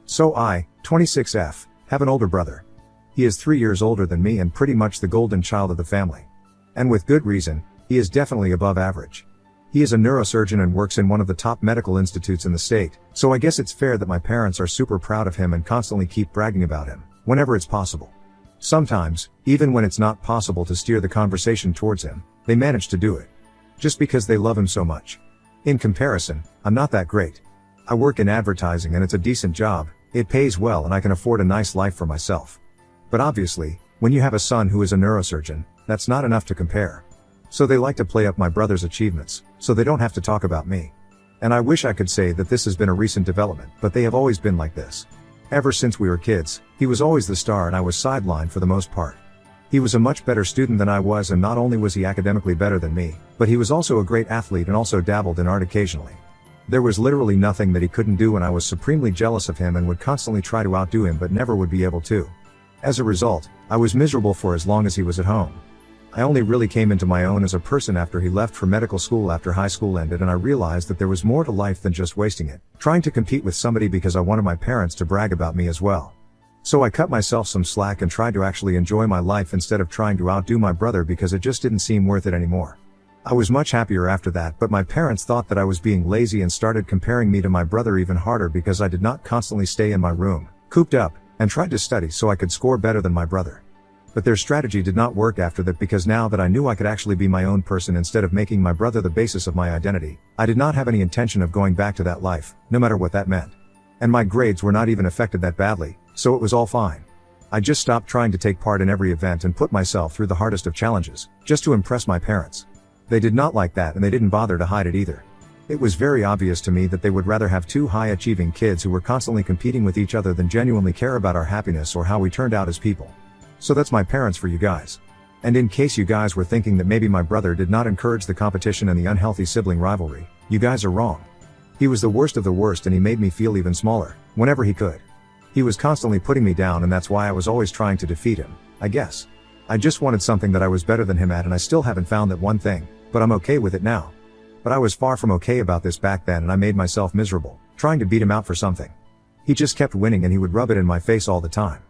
So I, 26F, have an older brother. He is 3 years older than me and pretty much the golden child of the family. And with good reason, he is definitely above average. He is a neurosurgeon and works in one of the top medical institutes in the state, so I guess it's fair that my parents are super proud of him and constantly keep bragging about him, whenever it's possible. Sometimes, even when it's not possible to steer the conversation towards him, they manage to do it. Just because they love him so much. In comparison, I'm not that great. I work in advertising and it's a decent job, it pays well and I can afford a nice life for myself. But obviously, when you have a son who is a neurosurgeon, that's not enough to compare. So they like to play up my brother's achievements, so they don't have to talk about me. And I wish I could say that this has been a recent development, but they have always been like this. Ever since we were kids, he was always the star and I was sidelined for the most part. He was a much better student than I was, and not only was he academically better than me, but he was also a great athlete and also dabbled in art occasionally. There was literally nothing that he couldn't do and I was supremely jealous of him and would constantly try to outdo him but never would be able to. As a result, I was miserable for as long as he was at home. I only really came into my own as a person after he left for medical school after high school ended, and I realized that there was more to life than just wasting it, trying to compete with somebody because I wanted my parents to brag about me as well. So I cut myself some slack and tried to actually enjoy my life instead of trying to outdo my brother because it just didn't seem worth it anymore. I was much happier after that, but my parents thought that I was being lazy and started comparing me to my brother even harder because I did not constantly stay in my room, cooped up, and tried to study so I could score better than my brother. But their strategy did not work after that because now that I knew I could actually be my own person instead of making my brother the basis of my identity, I did not have any intention of going back to that life, no matter what that meant. And my grades were not even affected that badly, so it was all fine. I just stopped trying to take part in every event and put myself through the hardest of challenges, just to impress my parents. They did not like that and they didn't bother to hide it either. It was very obvious to me that they would rather have two high-achieving kids who were constantly competing with each other than genuinely care about our happiness or how we turned out as people. So that's my parents for you guys. And in case you guys were thinking that maybe my brother did not encourage the competition and the unhealthy sibling rivalry, you guys are wrong. He was the worst of the worst and he made me feel even smaller, whenever he could. He was constantly putting me down and that's why I was always trying to defeat him, I guess. I just wanted something that I was better than him at and I still haven't found that one thing, but I'm okay with it now. But I was far from okay about this back then and I made myself miserable, trying to beat him out for something. He just kept winning and he would rub it in my face all the time.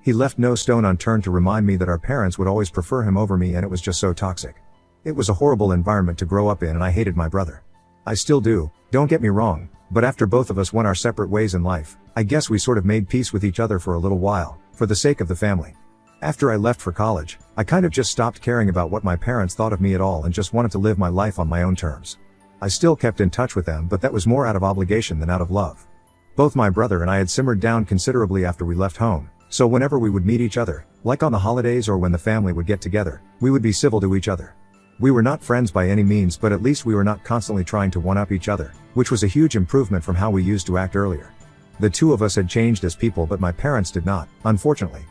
He left no stone unturned to remind me that our parents would always prefer him over me and it was just so toxic. It was a horrible environment to grow up in and I hated my brother. I still do, don't get me wrong, but after both of us went our separate ways in life, I guess we sort of made peace with each other for a little while, for the sake of the family. After I left for college, I kind of just stopped caring about what my parents thought of me at all and just wanted to live my life on my own terms. I still kept in touch with them, but that was more out of obligation than out of love. Both my brother and I had simmered down considerably after we left home. So whenever we would meet each other, like on the holidays or when the family would get together, we would be civil to each other. We were not friends by any means, but at least we were not constantly trying to one-up each other, which was a huge improvement from how we used to act earlier. The two of us had changed as people, but my parents did not, unfortunately.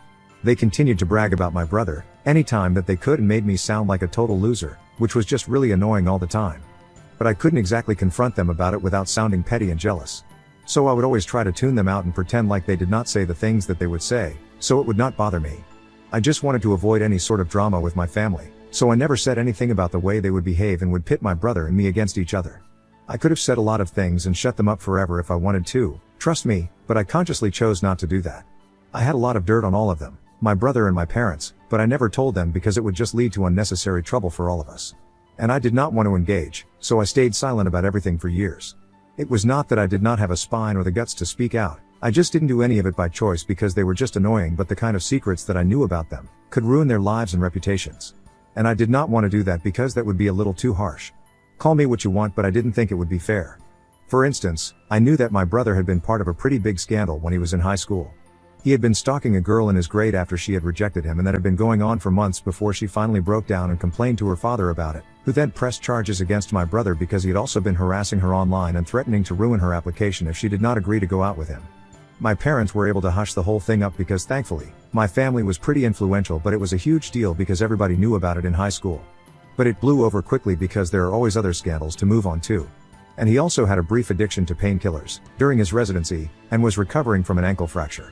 They continued to brag about my brother, anytime that they could, and made me sound like a total loser, which was just really annoying all the time. But I couldn't exactly confront them about it without sounding petty and jealous. So I would always try to tune them out and pretend like they did not say the things that they would say, so it would not bother me. I just wanted to avoid any sort of drama with my family, so I never said anything about the way they would behave and would pit my brother and me against each other. I could have said a lot of things and shut them up forever if I wanted to, trust me, but I consciously chose not to do that. I had a lot of dirt on all of them, my brother and my parents, but I never told them because it would just lead to unnecessary trouble for all of us. And I did not want to engage, so I stayed silent about everything for years. It was not that I did not have a spine or the guts to speak out, I just didn't do any of it by choice because they were just annoying, but the kind of secrets that I knew about them could ruin their lives and reputations. And I did not want to do that because that would be a little too harsh. Call me what you want, but I didn't think it would be fair. For instance, I knew that my brother had been part of a pretty big scandal when he was in high school. He had been stalking a girl in his grade after she had rejected him, and that had been going on for months before she finally broke down and complained to her father about it, who then pressed charges against my brother because he had also been harassing her online and threatening to ruin her application if she did not agree to go out with him. My parents were able to hush the whole thing up because thankfully, my family was pretty influential, but it was a huge deal because everybody knew about it in high school. But it blew over quickly because there are always other scandals to move on to. And he also had a brief addiction to painkillers during his residency and was recovering from an ankle fracture.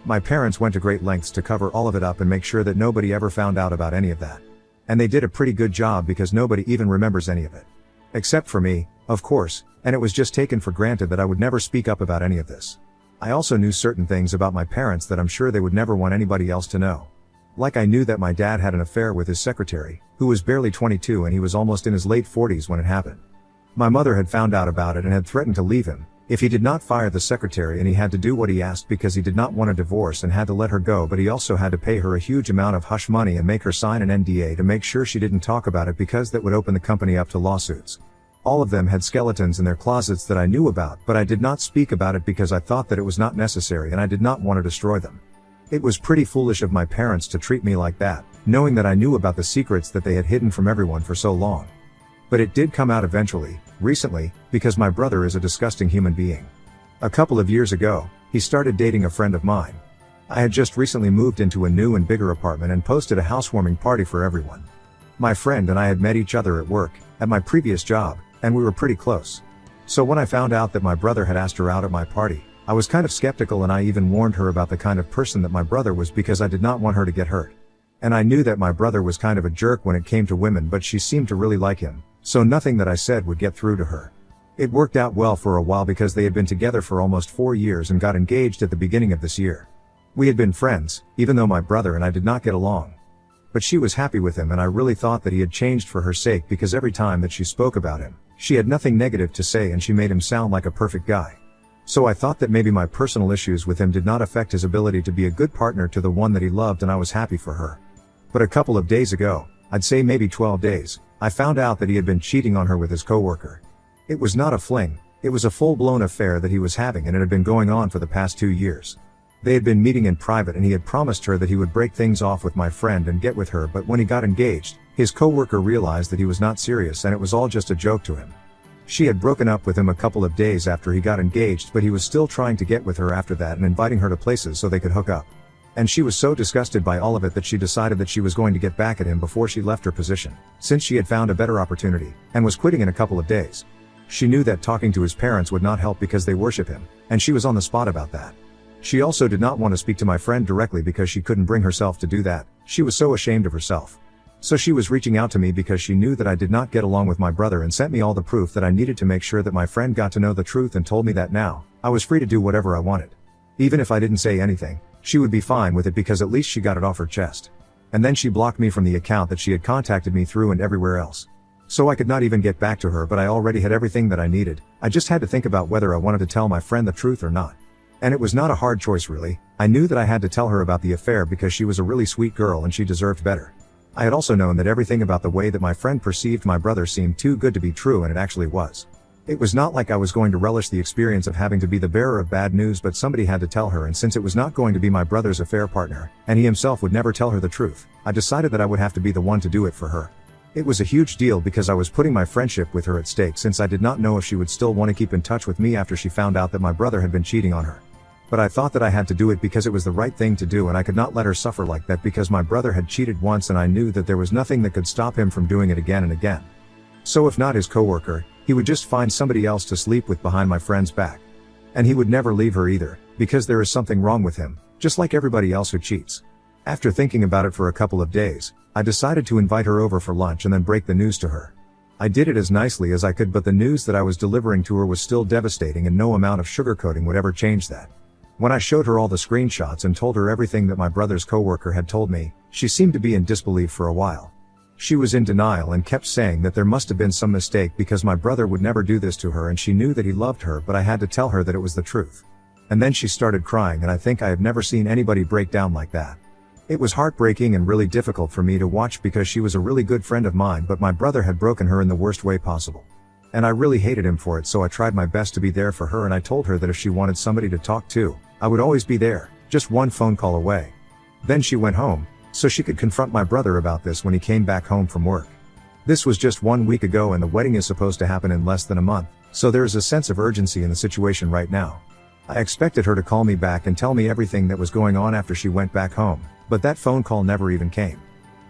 My parents went to great lengths to cover all of it up and make sure that nobody ever found out about any of that. And they did a pretty good job because nobody even remembers any of it. Except for me, of course, and it was just taken for granted that I would never speak up about any of this. I also knew certain things about my parents that I'm sure they would never want anybody else to know. Like I knew that my dad had an affair with his secretary, who was barely 22 and he was almost in his late 40s when it happened. My mother had found out about it and had threatened to leave him if he did not fire the secretary, and he had to do what he asked because he did not want a divorce and had to let her go, but he also had to pay her a huge amount of hush money and make her sign an NDA to make sure she didn't talk about it because that would open the company up to lawsuits. All of them had skeletons in their closets that I knew about, but I did not speak about it because I thought that it was not necessary and I did not want to destroy them. It was pretty foolish of my parents to treat me like that, knowing that I knew about the secrets that they had hidden from everyone for so long. But it did come out eventually, recently, because my brother is a disgusting human being. A couple of years ago, he started dating a friend of mine. I had just recently moved into a new and bigger apartment and posted a housewarming party for everyone. My friend and I had met each other at work, at my previous job, and we were pretty close. So when I found out that my brother had asked her out at my party, I was kind of skeptical, and I even warned her about the kind of person that my brother was because I did not want her to get hurt. And I knew that my brother was kind of a jerk when it came to women, but she seemed to really like him, so nothing that I said would get through to her. It worked out well for a while because they had been together for almost 4 years and got engaged at the beginning of this year. We had been friends, even though my brother and I did not get along. But she was happy with him, and I really thought that he had changed for her sake because every time that she spoke about him, she had nothing negative to say and she made him sound like a perfect guy. So I thought that maybe my personal issues with him did not affect his ability to be a good partner to the one that he loved, and I was happy for her. But a couple of days ago, I'd say maybe 12 days, I found out that he had been cheating on her with his coworker. It was not a fling, it was a full-blown affair that he was having, and it had been going on for the past 2 years. They had been meeting in private and he had promised her that he would break things off with my friend and get with her, but when he got engaged, his coworker realized that he was not serious and it was all just a joke to him. She had broken up with him a couple of days after he got engaged, but he was still trying to get with her after that and inviting her to places so they could hook up. And she was so disgusted by all of it that she decided that she was going to get back at him before she left her position, since she had found a better opportunity, and was quitting in a couple of days. She knew that talking to his parents would not help because they worship him, and she was on the spot about that. She also did not want to speak to my friend directly because she couldn't bring herself to do that, she was so ashamed of herself. So she was reaching out to me because she knew that I did not get along with my brother and sent me all the proof that I needed to make sure that my friend got to know the truth, and told me that now, I was free to do whatever I wanted. Even if I didn't say anything, she would be fine with it because at least she got it off her chest. And then she blocked me from the account that she had contacted me through and everywhere else. So I could not even get back to her, but I already had everything that I needed. I just had to think about whether I wanted to tell my friend the truth or not. And it was not a hard choice really. I knew that I had to tell her about the affair because she was a really sweet girl and she deserved better. I had also known that everything about the way that my friend perceived my brother seemed too good to be true, and it actually was. It was not like I was going to relish the experience of having to be the bearer of bad news, but somebody had to tell her, and since it was not going to be my brother's affair partner, and he himself would never tell her the truth, I decided that I would have to be the one to do it for her. It was a huge deal because I was putting my friendship with her at stake, since I did not know if she would still want to keep in touch with me after she found out that my brother had been cheating on her. But I thought that I had to do it because it was the right thing to do, and I could not let her suffer like that because my brother had cheated once and I knew that there was nothing that could stop him from doing it again and again. So if not his coworker, he would just find somebody else to sleep with behind my friend's back. And he would never leave her either, because there is something wrong with him, just like everybody else who cheats. After thinking about it for a couple of days, I decided to invite her over for lunch and then break the news to her. I did it as nicely as I could, but the news that I was delivering to her was still devastating, and no amount of sugarcoating would ever change that. When I showed her all the screenshots and told her everything that my brother's coworker had told me, she seemed to be in disbelief for a while. She was in denial and kept saying that there must have been some mistake because my brother would never do this to her, and she knew that he loved her, but I had to tell her that it was the truth. And then she started crying, and I think I have never seen anybody break down like that. It was heartbreaking and really difficult for me to watch because she was a really good friend of mine, but my brother had broken her in the worst way possible. And I really hated him for it, so I tried my best to be there for her, and I told her that if she wanted somebody to talk to, I would always be there, just one phone call away. Then she went home, so she could confront my brother about this when he came back home from work. This was just 1 week ago, and the wedding is supposed to happen in less than a month, so there is a sense of urgency in the situation right now. I expected her to call me back and tell me everything that was going on after she went back home, but that phone call never even came.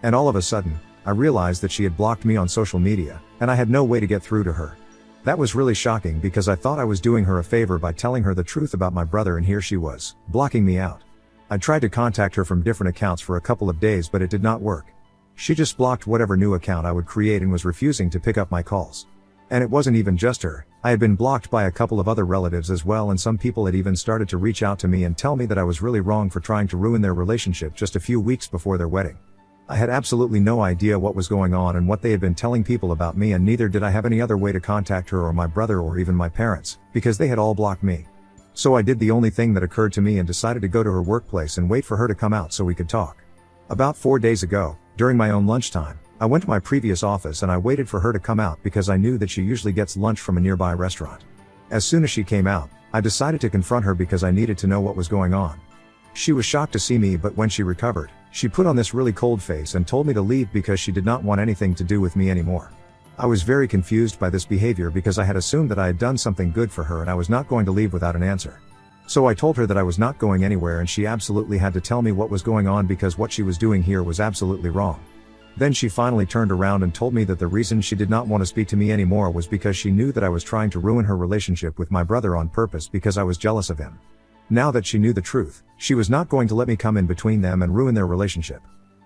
And all of a sudden, I realized that she had blocked me on social media, and I had no way to get through to her. That was really shocking because I thought I was doing her a favor by telling her the truth about my brother, and here she was, blocking me out. I tried to contact her from different accounts for a couple of days, but it did not work. She just blocked whatever new account I would create and was refusing to pick up my calls. And it wasn't even just her. I had been blocked by a couple of other relatives as well, and some people had even started to reach out to me and tell me that I was really wrong for trying to ruin their relationship just a few weeks before their wedding. I had absolutely no idea what was going on and what they had been telling people about me, and neither did I have any other way to contact her or my brother or even my parents, because they had all blocked me. So I did the only thing that occurred to me and decided to go to her workplace and wait for her to come out so we could talk. About 4 days ago, during my own lunchtime, I went to my previous office and I waited for her to come out because I knew that she usually gets lunch from a nearby restaurant. As soon as she came out, I decided to confront her because I needed to know what was going on. She was shocked to see me, but when she recovered, she put on this really cold face and told me to leave because she did not want anything to do with me anymore. I was very confused by this behavior because I had assumed that I had done something good for her and I was not going to leave without an answer. So I told her that I was not going anywhere and she absolutely had to tell me what was going on because what she was doing here was absolutely wrong. Then she finally turned around and told me that the reason she did not want to speak to me anymore was because she knew that I was trying to ruin her relationship with my brother on purpose because I was jealous of him. Now that she knew the truth, she was not going to let me come in between them and ruin their relationship.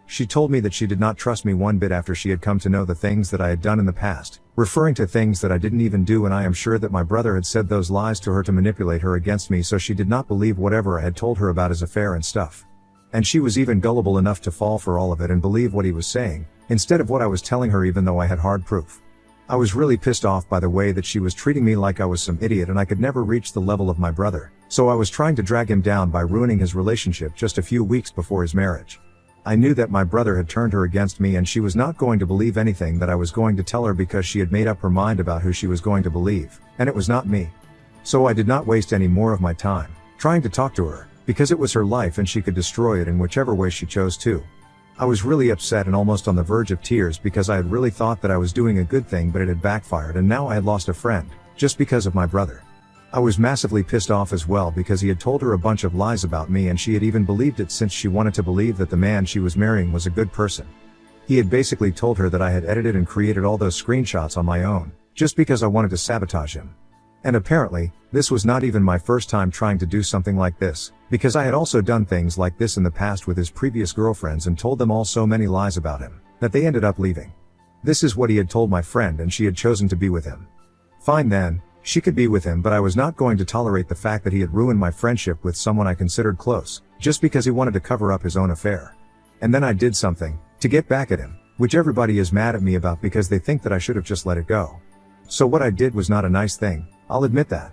She told me that she did not trust me one bit after she had come to know the things that I had done in the past, referring to things that I didn't even do, and I am sure that my brother had said those lies to her to manipulate her against me, so she did not believe whatever I had told her about his affair and stuff. And she was even gullible enough to fall for all of it and believe what he was saying, instead of what I was telling her, even though I had hard proof. I was really pissed off by the way that she was treating me like I was some idiot and I could never reach the level of my brother, so I was trying to drag him down by ruining his relationship just a few weeks before his marriage. I knew that my brother had turned her against me and she was not going to believe anything that I was going to tell her because she had made up her mind about who she was going to believe, and it was not me. So I did not waste any more of my time trying to talk to her, because it was her life and she could destroy it in whichever way she chose to. I was really upset and almost on the verge of tears because I had really thought that I was doing a good thing, but it had backfired and now I had lost a friend, just because of my brother. I was massively pissed off as well because he had told her a bunch of lies about me and she had even believed it since she wanted to believe that the man she was marrying was a good person. He had basically told her that I had edited and created all those screenshots on my own, just because I wanted to sabotage him. And apparently, this was not even my first time trying to do something like this, because I had also done things like this in the past with his previous girlfriends and told them all so many lies about him, that they ended up leaving. This is what he had told my friend and she had chosen to be with him. Fine then, she could be with him, but I was not going to tolerate the fact that he had ruined my friendship with someone I considered close, just because he wanted to cover up his own affair. And then I did something, to get back at him, which everybody is mad at me about because they think that I should have just let it go. So what I did was not a nice thing, I'll admit that.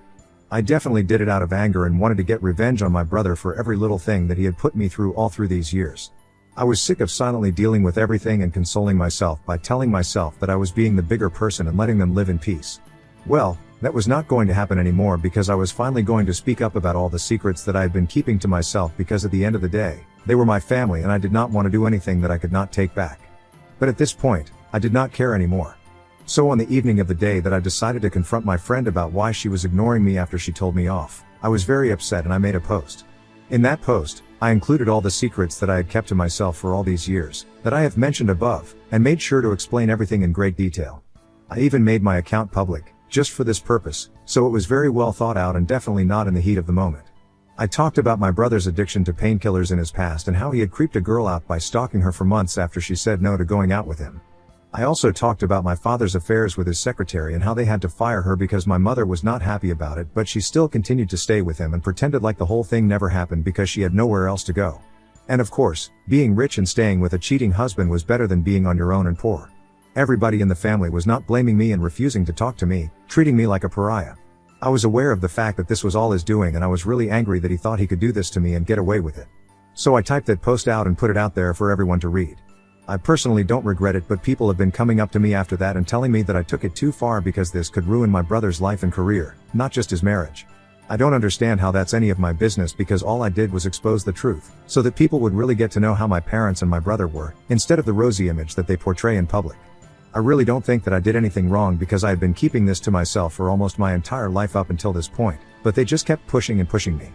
I definitely did it out of anger and wanted to get revenge on my brother for every little thing that he had put me through all through these years. I was sick of silently dealing with everything and consoling myself by telling myself that I was being the bigger person and letting them live in peace. Well, that was not going to happen anymore because I was finally going to speak up about all the secrets that I had been keeping to myself, because at the end of the day, they were my family and I did not want to do anything that I could not take back. But at this point, I did not care anymore. So on the evening of the day that I decided to confront my friend about why she was ignoring me after she told me off, I was very upset and I made a post. In that post, I included all the secrets that I had kept to myself for all these years, that I have mentioned above, and made sure to explain everything in great detail. I even made my account public, just for this purpose, so it was very well thought out and definitely not in the heat of the moment. I talked about my brother's addiction to painkillers in his past and how he had creeped a girl out by stalking her for months after she said no to going out with him. I also talked about my father's affairs with his secretary and how they had to fire her because my mother was not happy about it, but she still continued to stay with him and pretended like the whole thing never happened because she had nowhere else to go. And of course, being rich and staying with a cheating husband was better than being on your own and poor. Everybody in the family was not blaming me and refusing to talk to me, treating me like a pariah. I was aware of the fact that this was all his doing and I was really angry that he thought he could do this to me and get away with it. So I typed that post out and put it out there for everyone to read. I personally don't regret it, but people have been coming up to me after that and telling me that I took it too far because this could ruin my brother's life and career, not just his marriage. I don't understand how that's any of my business because all I did was expose the truth, so that people would really get to know how my parents and my brother were, instead of the rosy image that they portray in public. I really don't think that I did anything wrong because I had been keeping this to myself for almost my entire life up until this point, but they just kept pushing and pushing me.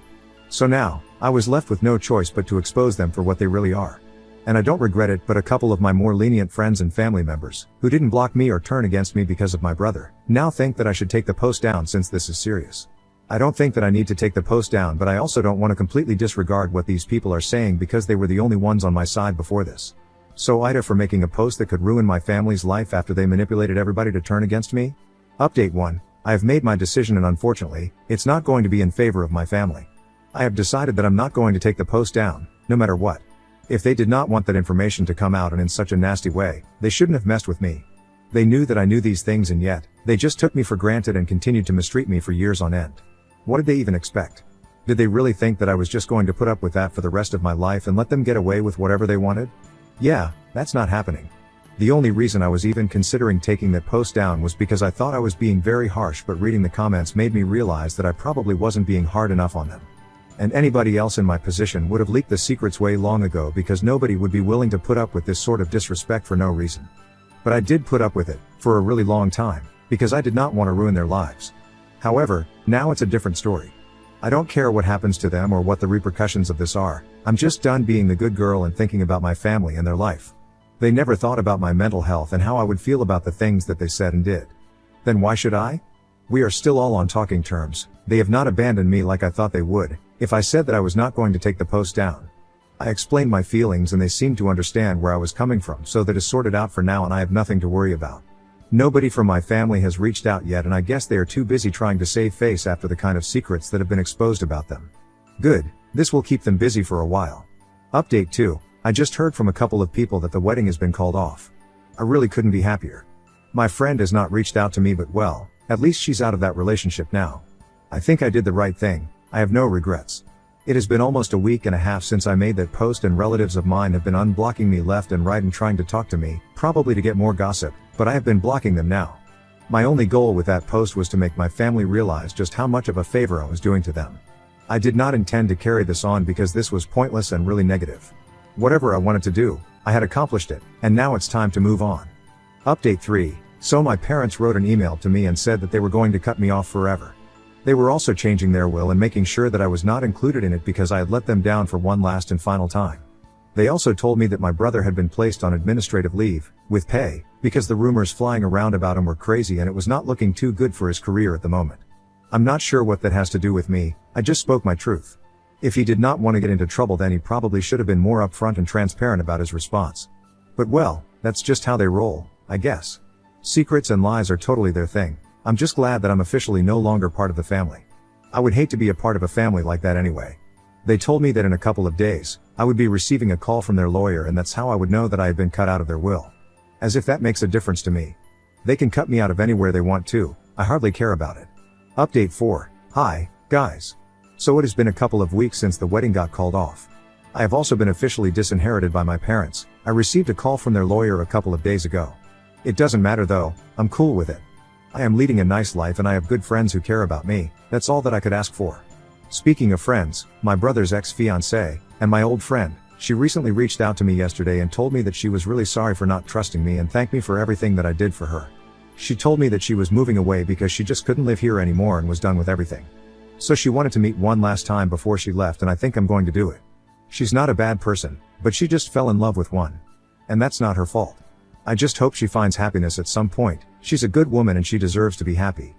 So now, I was left with no choice but to expose them for what they really are. And I don't regret it, but a couple of my more lenient friends and family members, who didn't block me or turn against me because of my brother, now think that I should take the post down since this is serious. I don't think that I need to take the post down, but I also don't want to completely disregard what these people are saying because they were the only ones on my side before this. So Ida for making a post that could ruin my family's life after they manipulated everybody to turn against me? Update 1. I have made my decision and unfortunately, it's not going to be in favor of my family. I have decided that I'm not going to take the post down, no matter what. If they did not want that information to come out and in such a nasty way, they shouldn't have messed with me. They knew that I knew these things and yet, they just took me for granted and continued to mistreat me for years on end. What did they even expect? Did they really think that I was just going to put up with that for the rest of my life and let them get away with whatever they wanted? Yeah, that's not happening. The only reason I was even considering taking that post down was because I thought I was being very harsh, but reading the comments made me realize that I probably wasn't being hard enough on them. And anybody else in my position would have leaked the secrets way long ago because nobody would be willing to put up with this sort of disrespect for no reason. But I did put up with it, for a really long time, because I did not want to ruin their lives. However, now it's a different story. I don't care what happens to them or what the repercussions of this are, I'm just done being the good girl and thinking about my family and their life. They never thought about my mental health and how I would feel about the things that they said and did. Then why should I? We are still all on talking terms, they have not abandoned me like I thought they would, if I said that I was not going to take the post down. I explained my feelings and they seemed to understand where I was coming from, so that is sorted out for now and I have nothing to worry about. Nobody from my family has reached out yet and I guess they are too busy trying to save face after the kind of secrets that have been exposed about them. Good, this will keep them busy for a while. Update 2, I just heard from a couple of people that the wedding has been called off. I really couldn't be happier. My friend has not reached out to me but well, at least she's out of that relationship now. I think I did the right thing, I have no regrets. It has been almost a week and a half since I made that post and relatives of mine have been unblocking me left and right and trying to talk to me, probably to get more gossip, but I have been blocking them now. My only goal with that post was to make my family realize just how much of a favor I was doing to them. I did not intend to carry this on because this was pointless and really negative. Whatever I wanted to do, I had accomplished it, and now it's time to move on. Update 3, so my parents wrote an email to me and said that they were going to cut me off forever. They were also changing their will and making sure that I was not included in it because I had let them down for one last and final time. They also told me that my brother had been placed on administrative leave, with pay, because the rumors flying around about him were crazy and it was not looking too good for his career at the moment. I'm not sure what that has to do with me, I just spoke my truth. If he did not want to get into trouble then he probably should have been more upfront and transparent about his response. But well, that's just how they roll, I guess. Secrets and lies are totally their thing. I'm just glad that I'm officially no longer part of the family. I would hate to be a part of a family like that anyway. They told me that in a couple of days, I would be receiving a call from their lawyer and that's how I would know that I had been cut out of their will. As if that makes a difference to me. They can cut me out of anywhere they want to, I hardly care about it. Update 4, hi, guys. So it has been a couple of weeks since the wedding got called off. I have also been officially disinherited by my parents. I received a call from their lawyer a couple of days ago. It doesn't matter though, I'm cool with it. I am leading a nice life and I have good friends who care about me, that's all that I could ask for. Speaking of friends, my brother's ex-fiancée, and my old friend, she recently reached out to me yesterday and told me that she was really sorry for not trusting me and thanked me for everything that I did for her. She told me that she was moving away because she just couldn't live here anymore and was done with everything. So she wanted to meet one last time before she left and I think I'm going to do it. She's not a bad person, but she just fell in love with one. And that's not her fault. I just hope she finds happiness at some point, she's a good woman and she deserves to be happy.